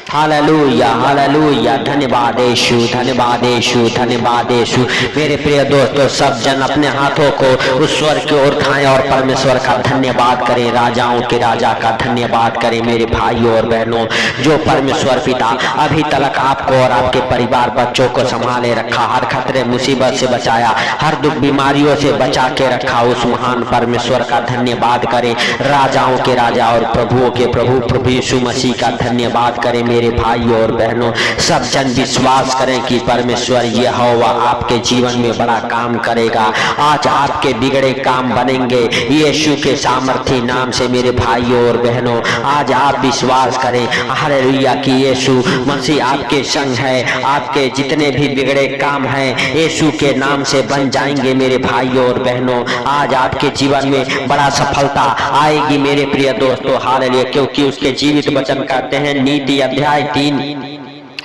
Hallelujah hallelujah. धन्यवाद यीशु, धन्यवाद यीशु, धन्यवाद यीशु। मेरे प्रिय दोस्तों, सब जन अपने हाथों को उस स्वर की ओर उठाएं और परमेश्वर का धन्यवाद करें, राजाओं के राजा का धन्यवाद करें। मेरे भाइयों और बहनों, जो परमेश्वर पिता अभी तक आपको और आपके परिवार बच्चों को संभाले रखा, हर खतरे मुसीबत से बचाया, हर दुख बीमारियों से बचा के रखा, उस महान परमेश्वर का धन्यवाद करें। राजाओं के राजा और प्रभुओं के प्रभु प्रभु यीशु मसीह का धन्यवाद करें। मेरे भाइयों और बहनों, सब जन विश्वास करें कि परमेश्वर यहोवा आपके जीवन में बड़ा काम करेगा। आज आपके बिगड़े काम बनेंगे यीशु के सामर्थी नाम से। मेरे भाइयों और बहनों, आज आप विश्वास करें हालेलुया कि यीशु मसीह आपके संग है। आपके जितने भी बिगड़े काम हैं यीशु के नाम से बन जाएंगे। मेरे भाइयों और बहनों, आज आपके जीवन में बड़ा सफलता आएगी मेरे प्रिय दोस्तों, हालेलुया। क्योंकि उसके जीवित वचन कहते हैं, नीति अध्याय 3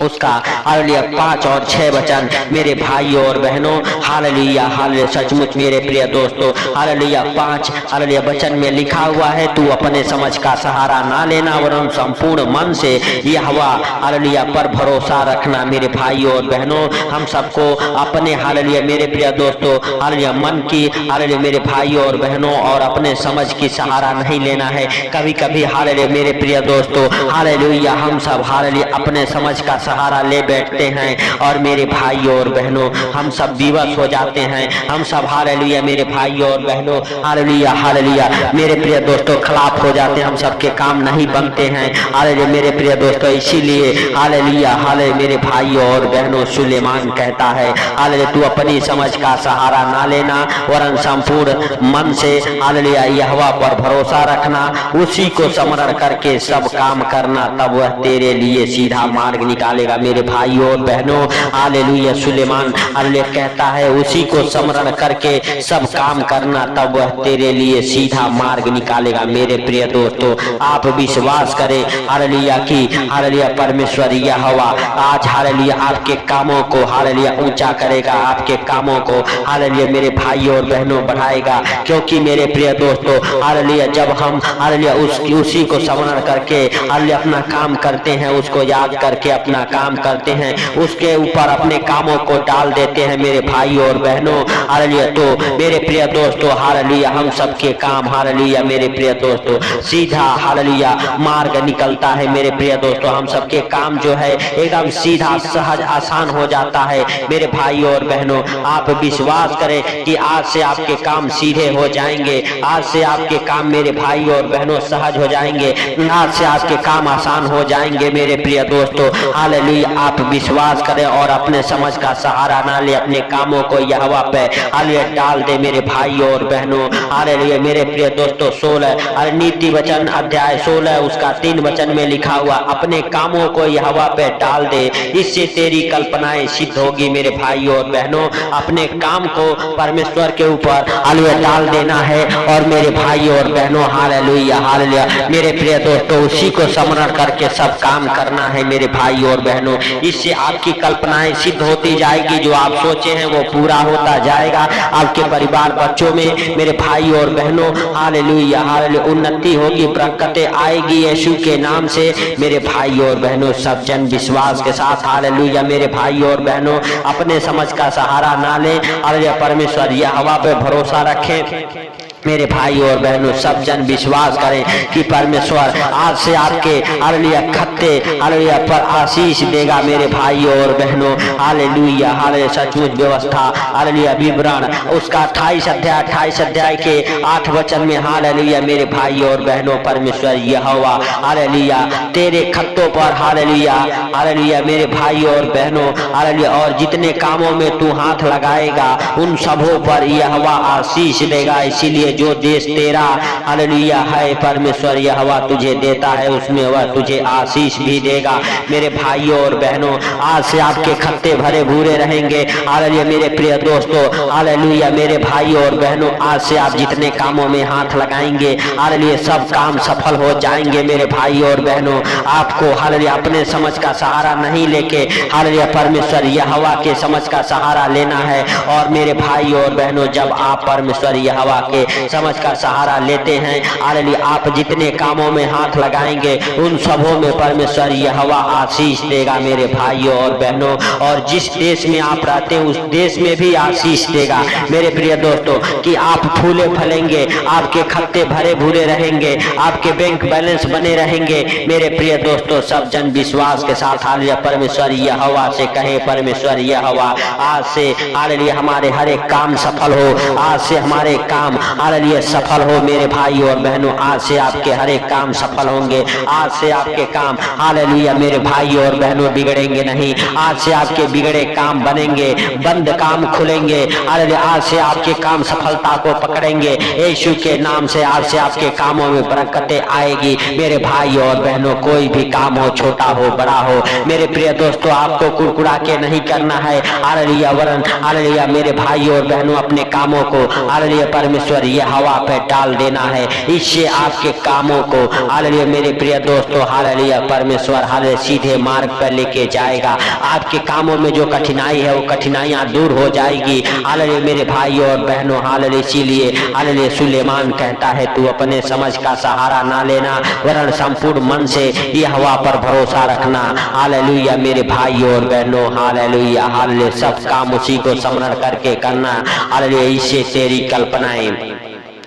उसका हालेलुया 5 और 6 वचन। मेरे भाइयों और बहनों, हालेलुया हालेलुया, सचमुच मेरे प्रिय दोस्तों, हालेलुया 5 हालेलुया वचन में लिखा हुआ है, तू अपने समझ का सहारा ना लेना वरन संपूर्ण मन से यहोवा हालेलुया पर भरोसा रखना। मेरे भाइयों और बहनों, हम सबको अपने हालेलुया मेरे प्रिय दोस्तों हालेलुया मन की हालेलुया मेरे भाइयों और बहनों और अपने समझ की सहारा नहीं लेना है। कभी कभी हालेलुया मेरे प्रिय दोस्तों हालेलुया हम सब हालेलुया अपने समझ का सहारा ले बैठते हैं और मेरे भाइयों और बहनों हम सब विवश हो जाते हैं। हम सब हालेलुया मेरे भाइयों और बहनों हालेलुया हालेलुया मेरे प्रिय दोस्तों खिलाफ हो जाते हैं। हम सबके काम नहीं बनते हैं हालेलुया मेरे प्रिय दोस्तों। इसीलिए हालेलुया हालेलुया मेरे भाइयों और बहनों, सुलेमान कहता है हालेलुया तू अपनी समझ का सहारा ना लेना वरन संपूर्ण मन से हालेलुया यहोवा पर भरोसा रखना, उसी को स्मरण करके सब काम करना, तब वह तेरे लिए सीधा मार्ग निकालेगा। मेरे भाइयों और बहनों हालेलुया सुलेमान हालेलुया कहता है, उसी को स्मरण करके सब काम करना, तब वह तेरे लिए सीधा मार्ग निकालेगा। मेरे प्रिय दोस्तों, आप विश्वास करें हालेलुया कि हालेलुया परमेश्वर यहोवा आज हालेलुया आपके कामों को हालेलुया ऊंचा करेगा, आपके कामों को हालेलुया मेरे भाइयों और बहनों बढ़ाएगा। क्योंकि मेरे प्रिय दोस्तों हालेलुया जब हम हालेलुया उसी को स्मरण करके हालेलुया अपना काम करते हैं, उसको याद करके अपना काम करते हैं, उसके ऊपर अपने कामों को डाल देते हैं मेरे भाइयों और बहनों हालेलुया, तो मेरे प्रिय दोस्तों हालेलुया हम सबके काम हालेलुया मेरे प्रिय दोस्तों सीधा हालेलुया मार्ग निकलता है। मेरे प्रिय दोस्तों, हम सबके काम जो है एकदम सीधा सहज आसान हो जाता है। मेरे भाइयों और बहनों, आप विश्वास करें कि आज से आपके काम सीधे हो जाएंगे, आज से आपके काम मेरे भाइयों और बहनों सहज हो जाएंगे, आज से आपके काम आसान हो जाएंगे। मेरे प्रिय दोस्तों हालेलुया आप विश्वास करें और अपने समझ का सहारा ना ले, अपने कामों को यहोवा पे हालेलुया डाल दे। मेरे भाइयों और बहनों हालेलुया मेरे प्रिय दोस्तों 16 नीति वचन अध्याय 16 उसका 3 वचन में लिखा हुआ, अपने कामों को यहोवा पे डाल दे, इससे तेरी कल्पनाएं सिद्ध होगी। मेरे भाइयों और बहनों, अपने काम को परमेश्वर के ऊपर हालेलुया डाल देना है और मेरे भाइयों और बहनों हालेलुया हालेलुया मेरे प्रिय दोस्तों उसी को स्मरण करके सब काम करना है। मेरे भाइयों और बहनों, इससे आपकी कल्पनाएं सिद्ध होती जाएगी, जो आप सोचे हैं वो पूरा होता जाएगा। आपके परिवार बच्चों में मेरे भाइयों और बहनों हालेलुया हालेलुया उन्नति होगी, बरकतें आएगी यीशु के नाम से। मेरे भाइयों और बहनों, सब जन विश्वास के साथ हालेलुया मेरे भाइयों और बहनों अपने समझ का सहारा ना लें, हालेलुया परमेश्वर यहोवा पे भरोसा रखें। मेरे भाइयों और बहनों, सब जन विश्वास करें कि परमेश्वर आज से आपके हालेलुया खत्ते हालेलुया पर आशीष देगा। मेरे भाइयों और बहनों हालेलुया हालेलुया सचमुच व्यवस्था हालेलुया विवरण उसका 28 अध्याय के 8 वचन में हालेलुया मेरे भाइयों और बहनों परमेश्वर यहोवा हालेलुया तेरे खत्तों पर हालेलुया हालेलुया मेरे भाइयों और बहनों हालेलुया और जितने कामों में तू हाथ लगाएगा उन सबों पर यहोवा आशीष देगा। इसीलिए जो देश तेरा हालेलुया है परमेश्वर यहोवा तुझे देता है, उसमें वह तुझे आशीष भी देगा। मेरे भाइयों और बहनों, आज से आपके खत्ते भरे भूरे रहेंगे हालेलुया मेरे प्रिय दोस्तों हालेलुया मेरे भाइयों और बहनों, आज से आप जितने कामों में हाथ लगाएंगे हालेलुया सब काम सफल हो जाएंगे। मेरे भाइयों और बहनों, आपको हालेलुया अपने समझ का सहारा नहीं लेके हालेलुया परमेश्वर यहोवा के समझ का सहारा लेना है। और मेरे भाइयों और बहनों, जब आप परमेश्वर यहोवा के समझ का सहारा लेते हैं। हालेलुया, आप जितने कामों में हाथ लगाएंगे उन सबों में परमेश्वर यहोवा आशीष देगा मेरे भाइयों और बहनों। और जिस देश में आप रहते हैं उस देश में भी आशीष देगा मेरे प्रिय दोस्तों, कि आप फूले फलेंगे, आपके खाते भरे भूरे रहेंगे, आपके बैंक बैलेंस बने रहेंगे मेरे प्रिय दोस्तों। सब जन विश्वास के साथ हालेलुया परमेश्वर यहोवा से कहे, परमेश्वर यहोवा आज से हालेलुया हमारे हर एक काम सफल हो, आज से हमारे काम हालेलुया सफल हो मेरे भाई और बहनों। आज से आपके हर एक काम सफल होंगे, आज से आपके काम हालेलुया मेरे भाई और बहनों बिगड़ेंगे नहीं, आज से आपके बिगड़े काम बनेंगे, बंद काम खुलेंगे। हालेलुया, आज से आपके काम सफलता को पकड़ेंगे यीशु के नाम से। आज से आपके कामों में बरकतें आएगी मेरे भाई और बहनों। कोई भी काम हो, छोटा हो बड़ा हो मेरे प्रिय दोस्तों, आपको कुरकुरा के नहीं करना है हालेलुया, वरन हालेलुया मेरे भाई और बहनों अपने कामों को हालेलुया परमेश्वर यहोवा पे डाल देना है। इससे आपके कामों को हालेलुया मेरे प्रिय दोस्तों हालेलुया परमेश्वर हालेलुया सीधे मार्ग पर लेके जाएगा। आपके कामों में जो कठिनाई है वो कठिनाइयां दूर हो जाएगी हालेलुया मेरे भाई और बहनों। हालेलुया इसीलिए हालेलुया सुलेमान कहता है तू अपने समझ का सहारा ना लेना, वरन संपूर्ण मन से यहोवा पर भरोसा रखना। हालेलुया मेरे भाई और बहनों, हालेलुया हालेलुया सब काम उसी को स्मरण करके करना। हालेलुया इससे तेरी कल्पनाएं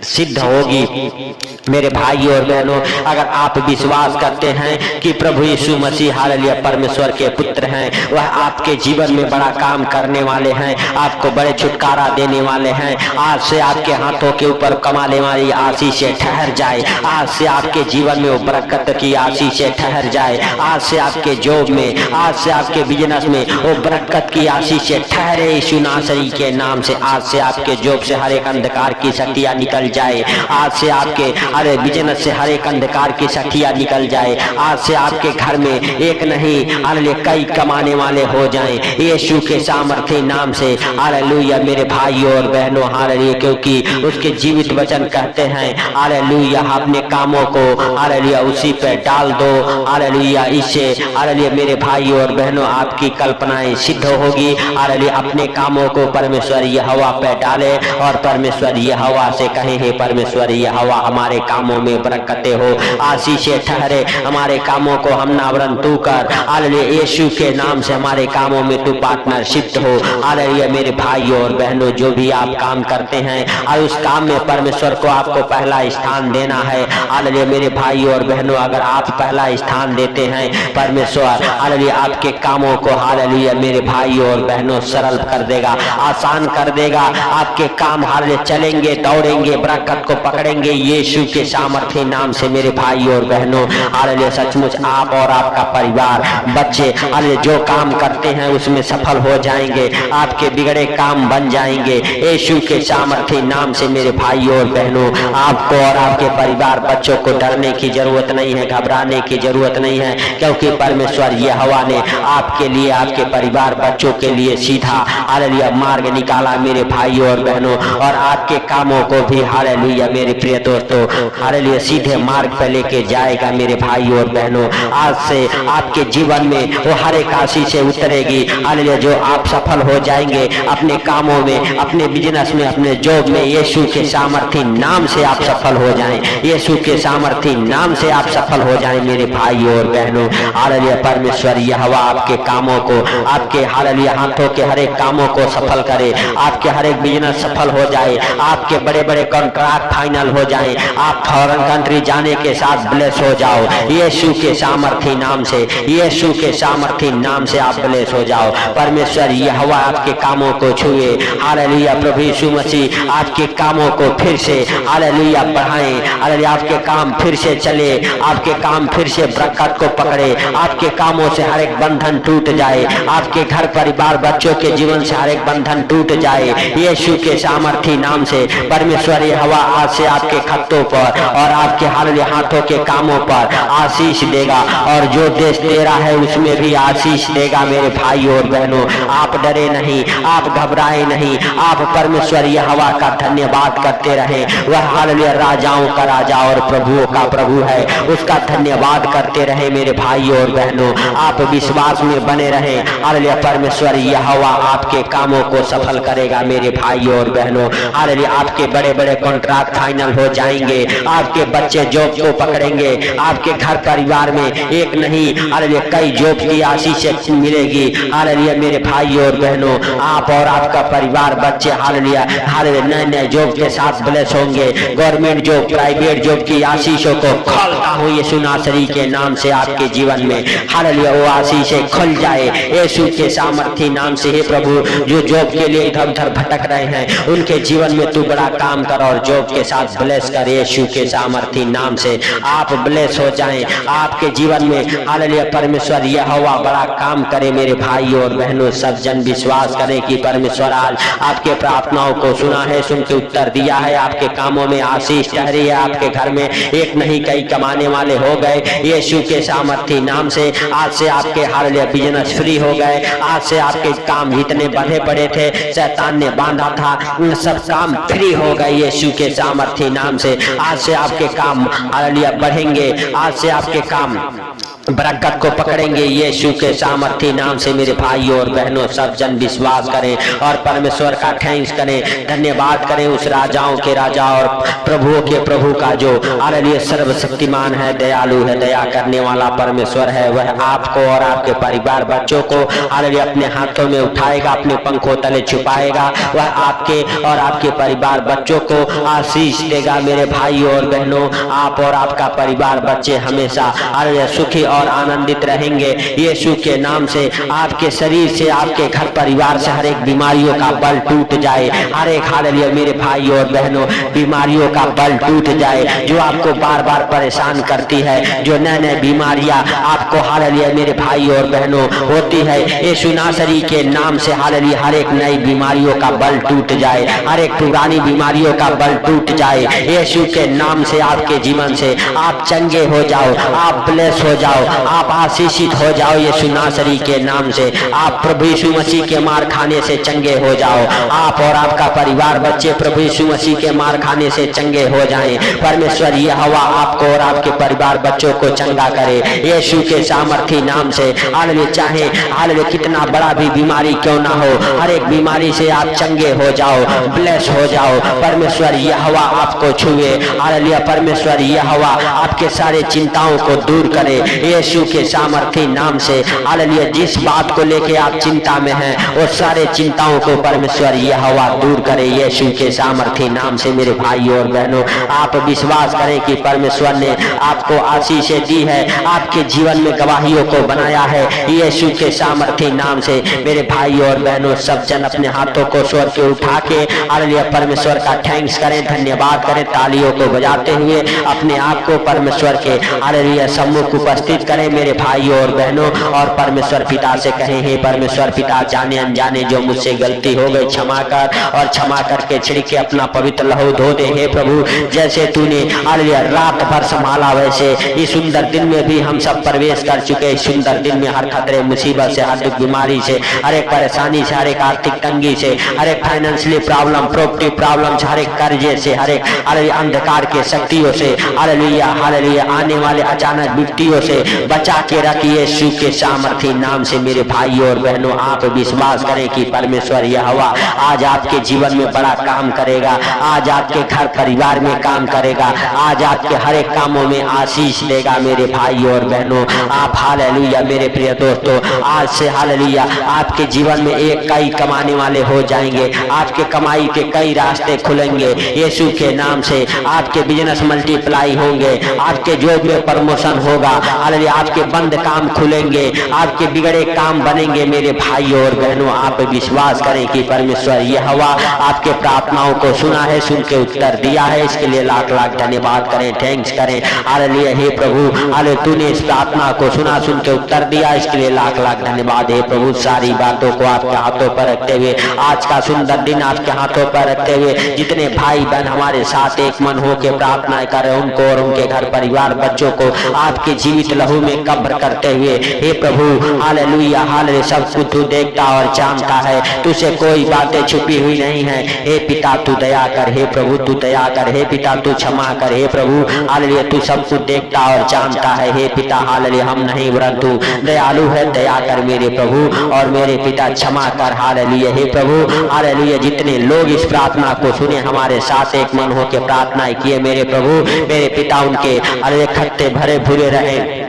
सिद्ध होगी मेरे भाई और बहनों। अगर आप विश्वास करते हैं कि प्रभु यीशु मसीह हालेलुया परमेश्वर के पुत्र हैं, वह आपके जीवन में बड़ा काम करने वाले हैं, आपको बड़े छुटकारा देने वाले हैं। आज से आपके हाथों के ऊपर कमाने वाली आशीषें ठहर जाए, आज से आपके जीवन में वो बरकत की आशीषें ठहर जाए, आज से आपके जॉब में, आज से आपके बिजनेस में वो बरकत की आशीषें ठहरे यीशु नासरी के नाम से। आज से आपके जॉब से हर एक अंधकार की शक्तियां निकल जाए, आज से आपके हर बिजनेस से हर एक अंधकार की शक्तियां निकल जाए, आज से आपके घर में एक नहीं हालेलुया कई कमाने वाले हो जाएं यीशु के सामर्थ्य नाम से। हालेलुया मेरे भाई और बहनों हालेलुया, क्योंकि उसके जीवित वचन कहते हैं हालेलुया अपने कामों को हालेलुया उसी पे डाल दो। हालेलुया इससे हालेलुया मेरे भाई और बहनों आपकी कल्पनाएं सिद्ध होगी। हालेलुया अपने कामों को परमेश्वर यहोवा पे डाले और परमेश्वर यहोवा से कहे हे परमेश्वर यहोवा हमारे कामों में बरकतें हो, आशीषें ठहरे हमारे कामों को हम नावरन तू कर। हालेलुया यीशु के नाम से हमारे कामों में तू पार्टनरशिप हो। हालेलुया मेरे भाई और बहनों जो भी आप काम करते हैं और उस काम में परमेश्वर को आपको पहला स्थान देना है। हालेलुया मेरे भाई और बहनों अगर आप पहला स्थान देते हैं परमेश्वर हालेलुया आपके कामों को हालेलुया मेरे भाई और बहनों सरल कर देगा, आसान कर देगा। आपके काम हालेलुया चलेंगे, दौड़ेंगे, बरकत को पकड़ेंगे यीशु के सामर्थ्य नाम से मेरे भाई और बहनों। हालेलुया सचमुच आप और आपका परिवार बच्चे हालेलुया जो काम करते हैं उसमें सफल हो जाएंगे, आपके बिगड़े काम बन जाएंगे यीशु के सामर्थ्य नाम से मेरे भाई और बहनों। आपको और आपके परिवार बच्चों को डरने की जरूरत नहीं है, घबराने की जरूरत नहीं है, क्योंकि परमेश्वर यहोवा ने आपके लिए, आपके परिवार बच्चों के लिए सीधा हालेलुया मार्ग निकाला मेरे भाई और बहनों। और आपके कामों को भी हालेलुया मेरे प्रिय दोस्तों हालेलुया सीधे मार्ग पर लेके जाएगा मेरे भाई और बहनों। आज से आपके जीवन में वो हर एक आशीषें उतरेगी हालेलुया, जो आप सफल हो जाएंगे अपने कामों में, अपने बिजनेस में, अपने जॉब में। यीशु के सामर्थ्य नाम से आप सफल हो जाएं, यीशु के सामर्थ्य नाम से आप सफल हो जाएं मेरे भाई और बहनों। हालेलुया परमेश्वर यहोवा आपके कामों को, आपके हालेलुया हाथों के हर एक कामों को सफल करे, आपके हर एक बिजनेस सफल हो जाए, आपके बड़े बड़े कॉन्ट्रैक्ट फाइनल हो जाए, आप फॉरेन कंट्री जाने के साथ ब्लेस हो जाओ यीशु के सामर्थ्य नाम से, यीशु के सामर्थ्य नाम से आप ब्लेस हो जाओ। परमेश्वर यहोवा आपके कामों को छुए हालेलुया। प्रभु यीशु मसीह आपके कामों को फिर से हालेलुया बढ़ाएं, हालेलुया आपके काम फिर से चले, आपके काम फिर से बरकत को पकड़े, आपके कामों से हर एक बंधन टूट जाए, आपके घर परिवार बच्चों के जीवन से हर एक बंधन टूट जाए यीशु के सामर्थ्य नाम से। परमेश्वर यहोवा आज से आपके खत्तों पर और आपके हालेलुया हाथों के कामों पर आशीष देगा, और जो देश तेरा है उसमें भी आशीष देगा मेरे भाई और बहनों। आप डरे नहीं, आप घबराए नहीं, आप परमेश्वर यहोवा का धन्यवाद करते रहे। वह हालेलुया राजाओं का राजा और प्रभुओं का प्रभु है, उसका धन्यवाद करते रहे मेरे भाई और बहनों। आप विश्वास में बने रहे हालेलुया परमेश्वर यहोवा आपके कामों को सफल करेगा मेरे भाई और बहनों। हालेलुया आपके बड़े बड़े कॉन्ट्रैक्ट फाइनल हो जाएंगे, आपके बच्चे जॉब को पकड़ेंगे, आपके घर परिवार में एक नहीं हालेलुया कई जॉब की आशीष मिलेगी। हालेलुया मेरे भाई और बहनों, आप और आपका परिवार बच्चे हालेलुया हालेलुया नए नए जॉब के साथ ब्लेस होंगे। गवर्नमेंट जॉब, प्राइवेट जॉब की आशीषों को खोलता हूँ यीशु नासरी के नाम से आपके जीवन में हालेलुया वो आशीषें खुल जाए यीशु के सामर्थी नाम से। हे प्रभु, जो जॉब के लिए इधर उधर भटक रहे हैं उनके जीवन में तू बड़ा काम कर और जॉब के साथ ब्लेस कर यीशु के सामर्थी नाम से। आप ब्लेस हो जाएं, आपके जीवन में हालेलुया परमेश्वर यहोवा बड़ा काम करे। मेरे भाई और बहनों, सब जन विश्वास करें कि परमेश्वर आज आपके प्रार्थनाओं को सुना है, सुन के उत्तर दिया है, आपके कामों में आशीष ठहरी है, आपके घर में एक नहीं कई कमाने वाले हो गए यीशु के सामर्थी नाम से। आज से आपके हालेलुया बिजनेस फ्री हो गए, आज से आपके काम जितने बंधे पड़े थे, शैतान ने बांधा था, उन सब काम फ्री हो गए यीशु के सामर्थी नाम से। आज से आपके काम हालेलुया बढ़ेंगे, आज से आपके काम बरकत को पकड़ेंगे यीशु के सामर्थी नाम से। मेरे भाई और बहनों, सब जन विश्वास करें और परमेश्वर का थैंक्स करें, धन्यवाद करें उस राजाओं के राजा और प्रभुओं के प्रभु का जो हालेलुया सर्वशक्तिमान है, दयालु है, दया करने वाला परमेश्वर है। वह आपको और आपके परिवार बच्चों को हालेलुया अपने हाथों में उठाएगा, अपने पंखों तले छुपाएगा। वह आपके और आपके परिवार बच्चों को आशीष देगा। मेरे भाई और बहनों, आप और आपका परिवार बच्चे हमेशा हालेलुया सुखी और आनंदित रहेंगे यीशु के नाम से। आपके शरीर से, आपके घर परिवार से हर एक बीमारियों का बल टूट जाए। हर एक हालेलुया मेरे भाई और बहनों, बीमारियों का बल टूट जाए जो आपको बार बार परेशान करती है, जो नए नए बीमारियां आपको हालेलुया मेरे भाई और बहनों होती है, यीशु नासरी के नाम से हालेलुया हर एक नई बीमारियों का बल टूट जाए, हर एक पुरानी बीमारियों का बल टूट जाए यीशु के नाम से। आपके जीवन से आप चंगे हो जाओ, आप ब्लेस हो जाओ, आप आशीषित हो जाओ यीशु नासरी के नाम से। आप प्रभु यीशु मसीह के मार खाने से चंगे हो जाओ, आप और आपका परिवार बच्चे प्रभु यीशु मसीह के मार खाने से चंगे हो जाएं। परमेश्वर यहोवा आपको और आपके परिवार बच्चों को चंगा करे यीशु के सामर्थी नाम से। हालेलुया चाहे हालेलुया कितना बड़ा भी बीमारी क्यों ना हो, हर एक बीमारी से आप चंगे हो जाओ, ब्लेस हो जाओ। परमेश्वर यहोवा आपको छुए, हालेलुया परमेश्वर यहोवा आपके सारे चिंताओं को दूर करे यीशु के सामर्थी नाम से। हालेलुया जिस बात को लेके आप चिंता में हैं वो सारे चिंताओं को परमेश्वर यहोवा दूर करे यीशु के सामर्थी नाम से। मेरे भाई और बहनों, आप विश्वास करें कि परमेश्वर ने आपको आशीषें दी है, आपके जीवन में गवाहियों को बनाया है यीशु के सामर्थी नाम से। मेरे भाई और बहनों, सब जन अपने हाथों को स्वर के उठा के हालेलुया परमेश्वर का थैंक्स करें, धन्यवाद करें, तालियों को बजाते हुए अपने आप को परमेश्वर के हालेलुया सम्मुख उपस्थित करें मेरे भाई और बहनों। और परमेश्वर पिता से कहें, हे परमेश्वर पिता, जाने अनजाने जो मुझसे गलती हो गई क्षमा कर, और क्षमा करके छिड़के अपना पवित्र लहू धो दे। हे प्रभु, जैसे तूने हालेलुया रात भर संभाला वैसे इस सुंदर दिन में भी हम सब प्रवेश कर चुके। इस सुंदर दिन में हर खतरे मुसीबत से, हर दुख बीमारी से, हर एक परेशानी से, हर एक आर्थिक तंगी से, हर एक फाइनेंशियली प्रॉब्लम, प्रॉपर्टी प्रॉब्लम, हर एक कर्जे से, हर एक हालेलुया अंधकार के शक्तियों से, हालेलुया हालेलुया आने वाले अचानक विपत्तियों से बचा के रखिए यीशु के सामर्थी नाम से। मेरे भाई और बहनों, आप विश्वास करें कि परमेश्वर यहोवा आज आपके जीवन में बड़ा काम करेगा, आज आपके घर परिवार में काम करेगा, आज आपके हर एक कामों में आशीष देगा। मेरे भाई और बहनों, आप हालेलुया मेरे प्रिय दोस्तों, आज से हालेलुया आपके जीवन में एक कई कमाने वाले हो जाएंगे, आपके कमाई के कई रास्ते खुलेंगे यीशु के नाम से। आपके बिजनेस मल्टीप्लाई होंगे, आपके जॉब में प्रमोशन होगा, हालेलुया आपके बंद काम खुलेंगे, आपके बिगड़े काम बनेंगे। मेरे भाई और बहनों, आप विश्वास करें कि परमेश्वर यहोवा आपके प्रार्थनाओं को सुना है, सुन के उत्तर दिया है। इसके लिए लाख लाख धन्यवाद करें, थैंक्स करें। हालेलुया हे प्रभु, हालेलुया तूने इस प्रार्थना को सुना, सुन के उत्तर दिया, इसके लिए लाख लाख धन्यवाद। हे प्रभु, सारी बातों को आपके हाथों पर रखते हुए, आज का सुंदर दिन आपके हाथों पर रखते हुए, जितने भाई बहन हमारे साथ एक मन हो के प्रार्थना करें, उनको और उनके घर परिवार बच्चों को आपके जीवित लहू में कब्र करते हुए, हे प्रभु हालेलुया हालेलुया सब कुछ तू देखता और जानता है, तुझसे कोई बातें छुपी हुई नहीं है। हे पिता तू दया कर, हे प्रभु तू दया कर, हे पिता तू क्षमा कर, हे प्रभु हालेलुया तू सब कुछ देखता और जानता है। हे पिता हालेलुया हम नहीं परंतु दयालु है, दया कर मेरे प्रभु और मेरे पिता, क्षमा कर। हालेलुया हे प्रभु हालेलुया जितने लोग इस प्रार्थना को सुने हमारे हमारे साथ एक मन होकर प्रार्थना किए मेरे प्रभु। मेरे पिता उनके अरे खत्ते भरे भूरे रहे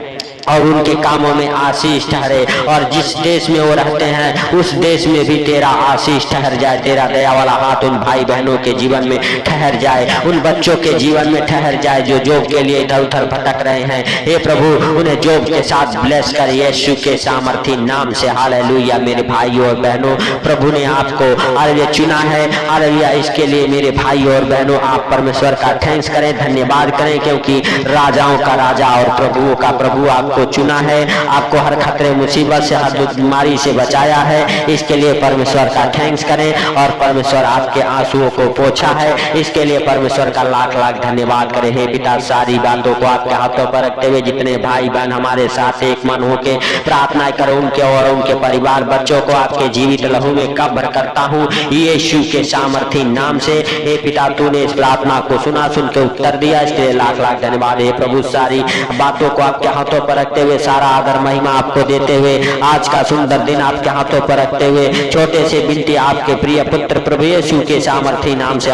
और उनके कामों में आशीष ठहरे, और जिस देश में वो रहते हैं उस देश में भी तेरा आशीष ठहर जाए। तेरा दया वाला हाथ उन भाई बहनों के जीवन में ठहर जाए, उन बच्चों के जीवन में ठहर जाए जो जॉब के लिए इधर उधर भटक रहे हैं। हे प्रभु उन्हें जॉब के साथ ब्लेस कर यीशु के सामर्थी नाम से। हालेलुया। मेरे भाइयों और बहनों, प्रभु ने आपको हालेलुया चुना है। हालेलुया। इसके लिए मेरे भाइयों और बहनों आप परमेश्वर का थैंक्स करें, धन्यवाद करें, क्योंकि राजाओं का राजा और प्रभुओं का प्रभु आपको चुना है, आपको हर खतरे मुसीबत से हर बीमारी से बचाया है। इसके लिए परमेश्वर का थैंक्स करें, और परमेश्वर आपके आंसुओं को पोंछा है, इसके लिए परमेश्वर का लाख लाख धन्यवाद करें। हे पिता सारी बातों को आपके हाथों पर रखते हुए जितने भाई बहन हमारे साथ एक मन होके प्रार्थना करो उनके और उनके परिवार बच्चों को आपके जीवित लहू में कब्र करता हूँ यीशु के सामर्थी नाम से। हे पिता तूने इस प्रार्थना को सुना, सुन के उत्तर दिया, इसके लिए लाख लाख धन्यवाद। हे प्रभु सारी बातों को आपके हाथों पर रखते हुए सारा आदर महिमा आपको देते हुए आज का सुंदर दिन आपके हाथों पर रखते हुए छोटे से बिनती आपके प्रिय पुत्र प्रभु यीशु के सामर्थी नाम से